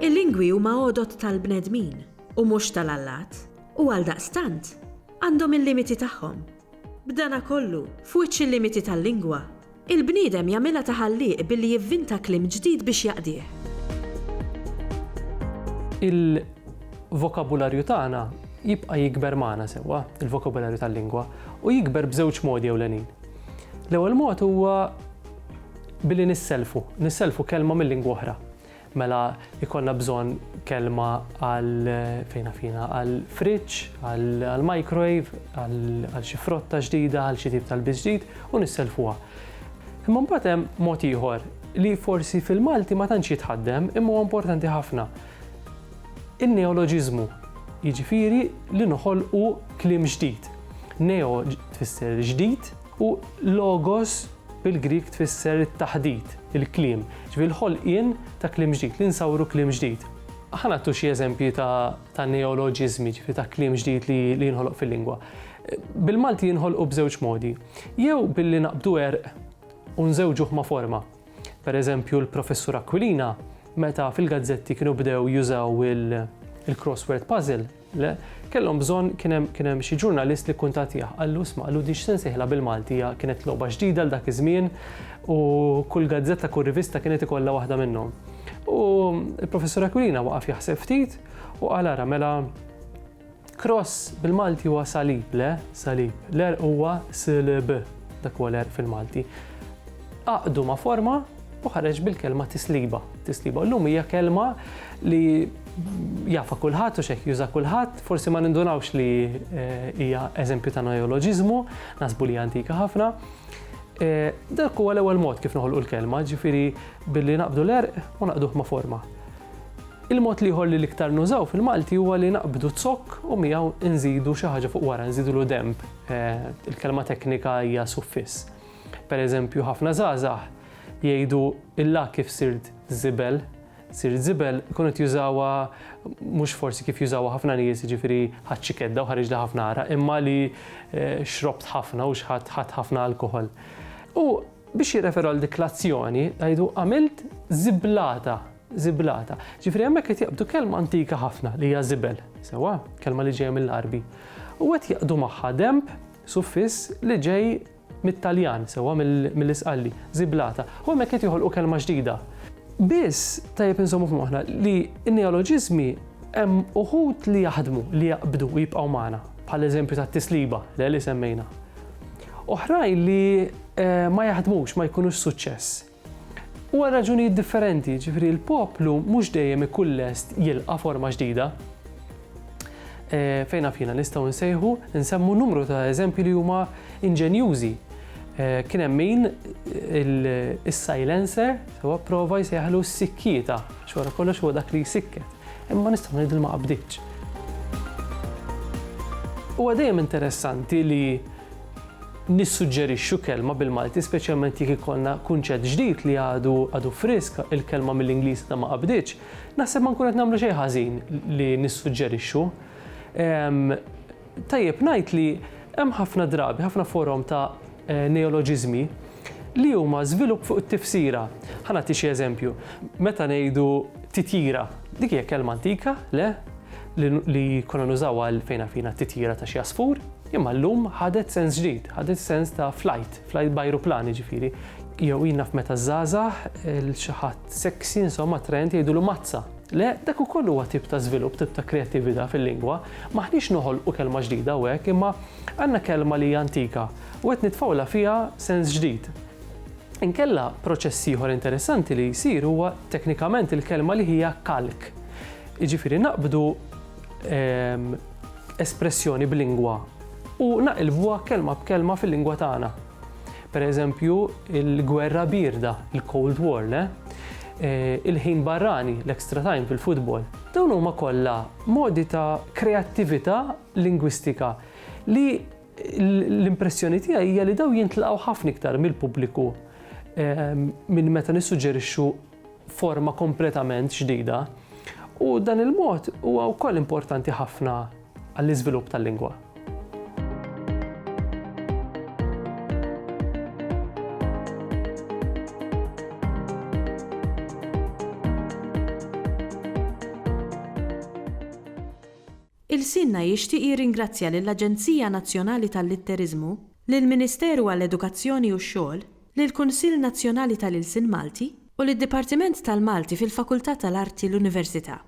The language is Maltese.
Il-lingwi huma għodot tal-bnedmin u mhux tal-allat u għaldaqstant għandhom il-limiti tagħhom. B'dana kollu, fuq il-limiti tal-lingwa, il-bniedem jagħmilha taħalliq billi jivvinta kliem ġdid biex jaqdih. Il-vokabularju tagħna jibqa' jikber magħna sewwa, il-vokabularju tal-lingwa, u jikber b'żewġ modi ewlenin. L-ewwel mod huwa billi nisselfu kelma mill-lingwa oħra. Mela ikollna bżonn kelma għal fridge, għal microwave, għal xi frotta ġdida, għal xi tip tal-biż ġdid u nisselfuha. Imma mbagħad hemm mod ieħor li forsi fil-Malti ma tantx jitħaddem imma huwa importanti ħafna. In-neoloġiżmu, jiġifieri li noħolqu kliem ġdid. Neo tfisser ġdid u logos bil-Grik tfisser it-taħdid, il-kliem. Ġifieri l-ħolqien ta' kliem ġdid, li nsawru kliem ġdid. Ħa nagħtu xi eżempji ta' neoloġiżmi, ġifieri ta' kliem ġdid li jinħoloq fil-lingwa. Bil-Malti jinħolqu b'żewġ modi. Jew billi naqbdu erq u nżewġuh ma' forma. Pereżempju l-Professur Aquilina meta fil-gazzetti kienu bdew jużaw il-crossword puzzle, kellhom bżonn kien hemm xi ġurnalist li kuntattjah qallu isma' di x'se nsejħilha bil-Malti kienet logħba ġdida l dak iż-żmien u kull gazzetta kull rivista kienet ikollha waħda minnhom. U l-Professur Aquilina waqaf jaħseb ftit u qal ara mela cross bil-Malti huwa salib, salib. L-erq huwa silb, dak huwa l-erq fil-Malti. Aqdu ma' forma u ħareġ bil-kelma tisliba. Tisliba llum hija kelma li jafa kulħadd u xejn juża kulħadd, forsi ma nindunawx li hija eżempju ta' neoloġiżmu, naħsbu li antika ħafna. Dak huwa l-ewwel mod kif noħolqu l-kelma, ġifieri billi naqbdu l-erq u naqduh ma' forma. Il-mod li ħolli l-iktar nużaw fil-Malti huwa li naqbdu zokk u miegħu nżidu xi ħaġa fuq wara, nżidu demb. Il-kelma teknika hija suffiss. Pereżempju ħafna żgħażagħ jgħidu illa kif sirt żibel, kunu jużawha mhux forsi kif jużawha ħafna nies, jiġifieri ħadd xi kedda u ħareġ ħafna ara, imma li xrobt ħafna u ħadd ħafna alkoħol. U biex jirreferu għal dik l-azzjoni jgħidu għamilt ziblata. Ġifieri hemmhekk qed jaqbdu kelma antika ħafna li hija żibel, sewwa, kelma li ġejja mill-Qarbi. U qed jaqdu magħha demb suffiss li ġej mit-Taljan, sewwa mill-Isqalli, ziblata. U hemmhekk qed joħolqu kelma ġdida. Biss tajjeb insommu f'moħħna li n-neoloġiżmi hemm uħud li jaħdmu, li jaqbdu u jibqgħu magħna, bħal eżempju tat-tisliba li semmejna. Oħrajn li ma jaħdmux, ma jkunux suċċess. Huwa raġunijiet differenti, ġifieri l-poplu mhux dejjem ikun lest jilqa' forma ġdida. Fejn fina nistgħu nsemmu numru ta' eżempji li huma inġenjużi. Kien hemm min is-silencer sewa prova jsejħlu s-sikkieta, xwara kollox huwa dak li jsikket. Imma nistgħu ngħidu ma qabditx. Huwa dejjem interessanti li nissuġġerixxu kelma bil-Malti, speċjalment jekk ikollna kunċett ġdid li għadu frisk il-kelma mill-Ingliż ta' ma qabditx, naħseb ma nkun qed nagħmlu xejn ħażin li nissuġġerixxu. Tajjeb ngħid li hemm ħafna drabi, ħafna forom ta' neoloġiżmi li huma żvilupp fuq it-tifsira. Ħa nagħti xi eżempju. Meta ngħidu titjira, dik hija kelma antika, li konna nużawha għal fejn fina titjira ta' xi għasfur, imma llum ħadet sens ġdid, ħadet sens ta' flight b'ajruplani ġifieri. Jew naf meta żgħażagħ xi ħadd seksi insomma trend jgħidulu mazza. Dak ukoll huwa tip ta' żvilupp, tip ta' kreattività fil-lingwa, maħniex noħolqu kelma ġdida u hekk, imma għandna kelma li hija antika u qed nitfawla fiha sens ġdid. Inkella proċess ieħor interessanti li jsir huwa teknikament il-kelma li hija kalk. Jiġifieri naqbdu espressjoni b'lingwa u naqilbuha kelma b'kelma fil-lingwa tagħna. Pereżempju il-gwerra birda, il-Cold War, il-ħin barrani, l-extra time fil-futbol. Dawn huma kollha modi ta' kreattività lingwistika li l-impressjoni tiegħi hija li daw jintlaqgħu ħafna iktar mill-pubbliku minn meta nissuġġerixxu forma kompletament ġdida. U dan il-mod huwa wkoll importanti ħafna għall-iżvilupp tal-lingwa. Il-Sinna jixtieq jirringrazzja lill-Aġenzija Nazzjonali tal-Litterizmu, lill-Ministeru għall-Edukazzjoni u x-Xogħol, lill-Kunsill Nazzjonali tal-Ilsien Malti u lid-Dipartiment tal-Malti fil-Fakultà tal-Arti l-Università.